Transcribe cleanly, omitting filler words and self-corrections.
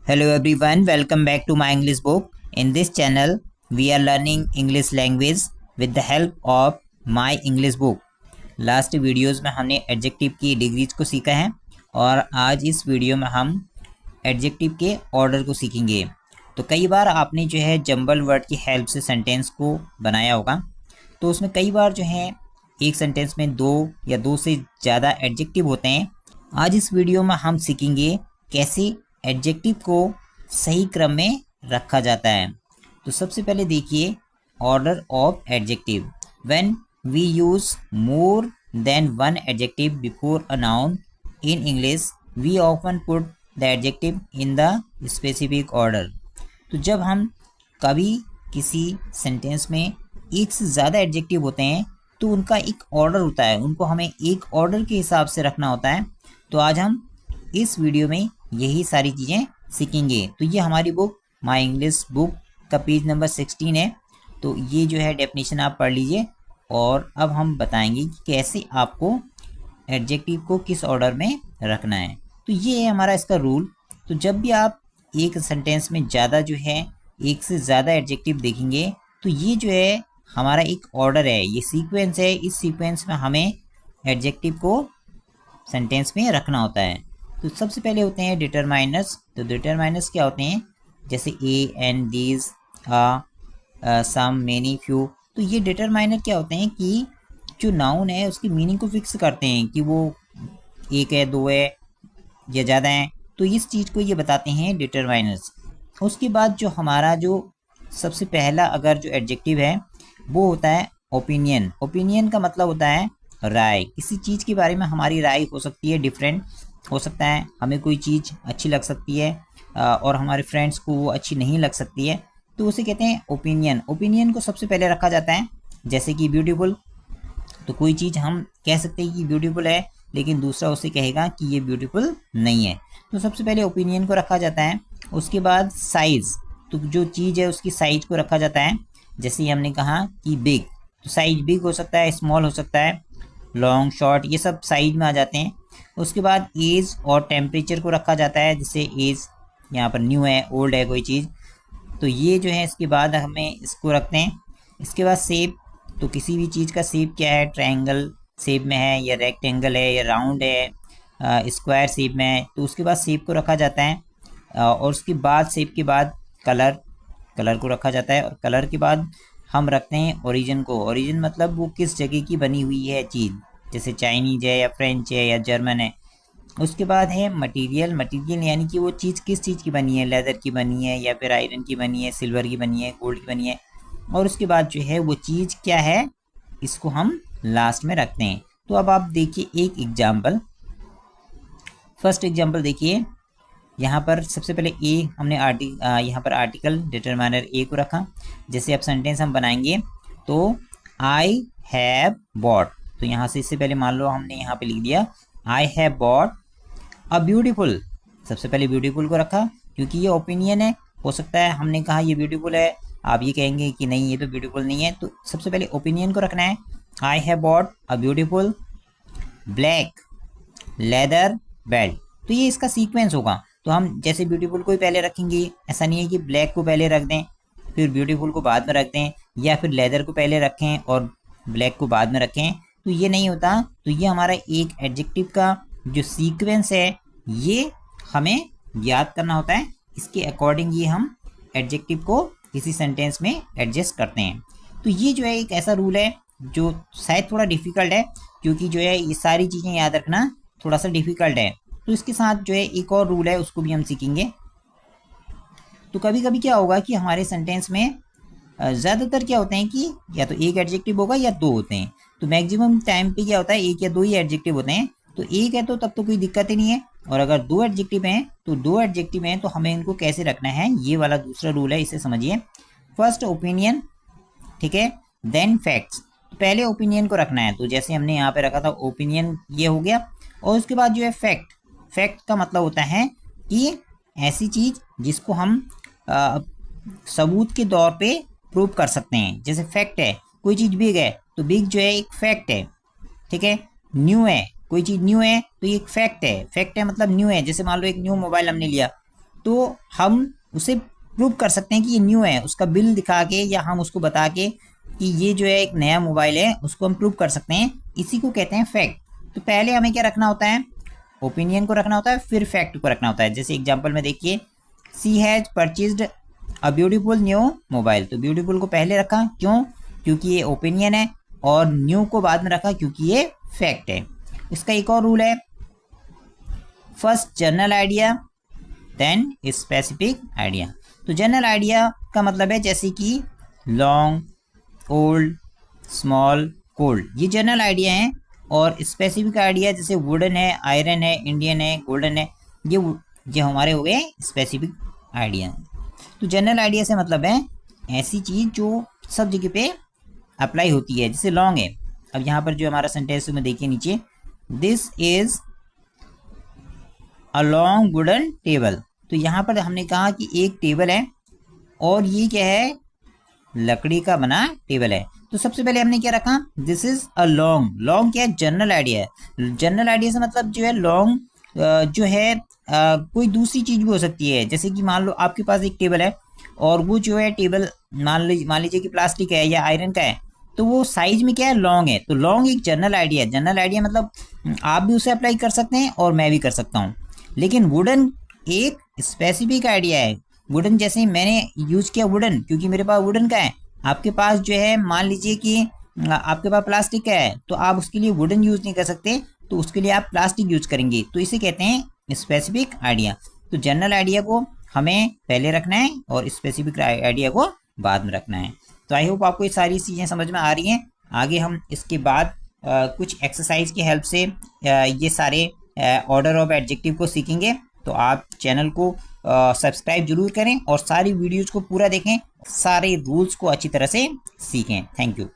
Hello everyone, welcome back to my English book. In this channel, we are learning English language with the help of my English book. Last videos में हमने adjective की degrees को सीखा है और आज इस वीडियो में हम एडजेक्टिव के ऑर्डर को सीखेंगे। तो कई बार आपने जो है जंबल वर्ड की हेल्प से सेंटेंस को बनाया होगा, तो उसमें कई बार जो है एक सेंटेंस में दो या दो से ज़्यादा एडजेक्टिव होते हैं। आज इस वीडियो में हम सीखेंगे कैसे एडजेक्टिव को सही क्रम में रखा जाता है। तो सबसे पहले देखिए order of adjective. When we use more than one adjective before a noun in English we often put the adjective in the specific order. तो जब हम कभी किसी सेंटेंस में एक से ज़्यादा एडजेक्टिव होते हैं तो उनका एक ऑर्डर होता है, उनको हमें एक ऑर्डर के हिसाब से रखना होता है। तो आज हम इस वीडियो में यही सारी चीज़ें सीखेंगे। तो ये हमारी बुक माई इंग्लिश बुक का पेज नंबर 16 है। तो ये जो है डेफिनेशन आप पढ़ लीजिए और अब हम बताएंगे कि कैसे आपको एडजेक्टिव को किस ऑर्डर में रखना है। तो ये है हमारा इसका रूल। तो जब भी आप एक सेंटेंस में ज़्यादा जो है एक से ज़्यादा एडजेक्टिव देखेंगे तो ये जो है हमारा एक ऑर्डर है, ये सीक्वेंस है। इस सीक्वेंस में हमें एडजेक्टिव को सेंटेंस में रखना होता है। तो सबसे पहले होते हैं डिटरमाइनर्स। तो डिटरमाइनर्स क्या होते हैं? जैसे a and these, some, many, few. तो ये डिटरमाइनर क्या होते हैं कि जो नाउन है उसकी मीनिंग को फिक्स करते हैं कि वो एक है, दो है या ज़्यादा है। तो इस चीज़ को ये बताते हैं डिटरमाइनर्स। उसके बाद जो हमारा जो सबसे पहला अगर जो एडजेक्टिव है वो होता है ओपिनियन। ओपिनियन का मतलब होता है राय। किसी चीज़ के बारे में हमारी राय हो सकती है, डिफरेंट हो सकता है। हमें कोई चीज़ अच्छी लग सकती है और हमारे फ्रेंड्स को वो अच्छी नहीं लग सकती है, तो उसे कहते हैं ओपिनियन। ओपिनियन को सबसे पहले रखा जाता है। जैसे कि ब्यूटीफुल, तो कोई चीज़ हम कह सकते हैं कि ब्यूटीफुल है लेकिन दूसरा उसे कहेगा कि ये ब्यूटीफुल नहीं है। तो सबसे पहले ओपिनियन को रखा जाता है। उसके बाद साइज़, तो जो चीज़ है उसकी साइज़ को रखा जाता है। जैसे ही हमने कहा कि बिग, तो साइज बिग हो सकता है, स्मॉल हो सकता है, लॉन्ग, शॉर्ट, ये सब साइज में आ जाते हैं। उसके बाद एज और टेम्परेचर को रखा जाता है। जैसे एज यहाँ पर न्यू है, ओल्ड है कोई चीज़, तो ये जो है इसके बाद हमें इसको रखते हैं। इसके बाद शेप, तो किसी भी चीज़ का शेप क्या है, ट्रायंगल शेप में है या रेक्टेंगल है या राउंड है, स्क्वायर शेप में है, तो उसके बाद शेप को रखा जाता है। और उसके बाद शेप के बाद कलर, कलर को रखा जाता है। और कलर के बाद हम रखते हैं ओरिजिन को। ओरिजिन मतलब वो किस जगह की बनी हुई है चीज़, जैसे चाइनीज है या फ्रेंच है या जर्मन है। उसके बाद है मटेरियल। मटेरियल यानी कि वो चीज़ किस चीज़ की बनी है, लेदर की बनी है या फिर आयरन की बनी है, सिल्वर की बनी है, गोल्ड की बनी है। और उसके बाद जो है वो चीज़ क्या है, इसको हम लास्ट में रखते हैं। तो अब आप देखिए एक एग्जाम्पल। फर्स्ट एग्जाम्पल देखिए, यहाँ पर सबसे पहले ए हमने यहाँ पर आर्टिकल डिटरमाइनर ए को रखा। जैसे अब सेंटेंस हम बनाएंगे तो आई हैव बॉट, तो यहाँ से इससे पहले मान लो हमने यहाँ पे लिख दिया I have bought a beautiful. सबसे पहले ब्यूटीफुल को रखा क्योंकि ये ओपिनियन है। हो सकता है हमने कहा ये ब्यूटीफुल है, आप ये कहेंगे कि नहीं ये तो ब्यूटीफुल नहीं है, तो सबसे पहले ओपिनियन को रखना है। I have bought a beautiful black leather belt, तो ये इसका सीक्वेंस होगा। तो हम जैसे ब्यूटीफुल को ही पहले रखेंगे, ऐसा नहीं है कि ब्लैक को पहले रख दें फिर ब्यूटीफुल को बाद में रख दें, या फिर लेदर को पहले रखें और ब्लैक को बाद में रखें, तो ये नहीं होता। तो ये हमारा एक एडजेक्टिव का जो सीक्वेंस है ये हमें याद करना होता है। इसके अकॉर्डिंग ये हम एडजेक्टिव को किसी सेंटेंस में एडजस्ट करते हैं। तो ये जो है एक ऐसा रूल है जो शायद थोड़ा डिफ़िकल्ट है, क्योंकि जो है ये सारी चीज़ें याद रखना थोड़ा सा डिफ़िकल्ट है। तो इसके साथ जो है एक और रूल है उसको भी हम सीखेंगे। तो कभी कभी क्या होगा कि हमारे सेंटेंस में ज़्यादातर क्या होते हैं कि या तो एक एडजेक्टिव होगा या दो होते हैं। तो मैक्सिमम टाइम पे क्या होता है, एक या दो ही एडजेक्टिव होते हैं। तो एक है तो तब तो कोई दिक्कत ही नहीं है, और अगर दो एडजेक्टिव हैं तो दो एडजेक्टिव हैं तो हमें इनको कैसे रखना है, ये वाला दूसरा रूल है, इसे समझिए। फर्स्ट ओपिनियन, ठीक है, देन फैक्ट्स। तो पहले ओपिनियन को रखना है, तो जैसे हमने यहाँ पे रखा था ओपिनियन ये हो गया। और उसके बाद जो है फैक्ट। फैक्ट का मतलब होता है कि ऐसी चीज़ जिसको हम सबूत के तौर पे प्रूव कर सकते हैं। जैसे फैक्ट है, कोई चीज़ बिग है तो बिग जो है एक फैक्ट है, ठीक है। न्यू है, कोई चीज़ न्यू है तो ये एक फैक्ट है। फैक्ट है मतलब न्यू है। जैसे मान लो एक न्यू मोबाइल हमने लिया तो हम उसे प्रूव कर सकते हैं कि ये न्यू है, उसका बिल दिखा के या हम उसको बता के कि ये जो है एक नया मोबाइल है, उसको हम प्रूव कर सकते हैं। इसी को कहते हैं फैक्ट। तो पहले हमें क्या रखना होता है, ओपिनियन को रखना होता है, फिर फैक्ट को रखना होता है। जैसे एग्जांपल में देखिए, she has purchased a beautiful new mobile. तो ब्यूटीफुल को पहले रखा, क्यों? क्योंकि ये ओपिनियन है, और न्यू को बाद में रखा क्योंकि ये फैक्ट है। इसका एक और रूल है, first general idea then specific idea. तो जनरल आइडिया का मतलब है जैसे कि लॉन्ग, ओल्ड, स्मॉल, कोल्ड, ये जनरल आइडिया हैं। और स्पेसिफिक आइडिया जैसे वुडन है, आयरन है, इंडियन है, गोल्डन है, ये हमारे हो गए स्पेसिफिक आइडिया। तो जनरल आइडिया से मतलब है ऐसी चीज़ जो सब जगह पे अप्लाई होती है। जैसे लॉन्ग है, अब यहाँ पर जो हमारा सेंटेंस में देखिए नीचे, this is a long wooden table. तो यहाँ पर हमने कहा कि एक टेबल है और ये क्या है, लकड़ी का बना टेबल है। तो सबसे पहले हमने क्या रखा, this is a long. Long क्या है, जनरल आइडिया है। जनरल आइडिया से मतलब जो है लॉन्ग जो है कोई दूसरी चीज भी हो सकती है। जैसे कि मान लो आपके पास एक टेबल है और वो जो है टेबल मान लीजिए कि प्लास्टिक है या आयरन का है, तो वो साइज में क्या है, लॉन्ग है। तो लॉन्ग एक जनरल आइडिया है। जनरल आइडिया मतलब आप भी उसे अप्लाई कर सकते हैं और मैं भी कर सकता हूँ। लेकिन वुडन एक स्पेसिफिक आइडिया है। वुडन जैसे मैंने यूज किया वुडन क्योंकि मेरे पास वुडन का है। आपके पास जो है मान लीजिए कि आपके पास प्लास्टिक का है, तो आप उसके लिए वुडन यूज नहीं कर सकते, तो उसके लिए आप प्लास्टिक यूज करेंगे। तो इसे कहते हैं स्पेसिफिक आइडिया। तो जनरल आइडिया को हमें पहले रखना है और स्पेसिफिक आइडिया को बाद में रखना है। तो आई होप आपको ये सारी चीज़ें समझ में आ रही हैं। आगे हम इसके बाद कुछ एक्सरसाइज की हेल्प से ये सारे ऑर्डर ऑफ एडजेक्टिव को सीखेंगे। तो आप चैनल को सब्सक्राइब जरूर करें और सारी वीडियोज़ को पूरा देखें, सारे रूल्स को अच्छी तरह से सीखें। Thank you.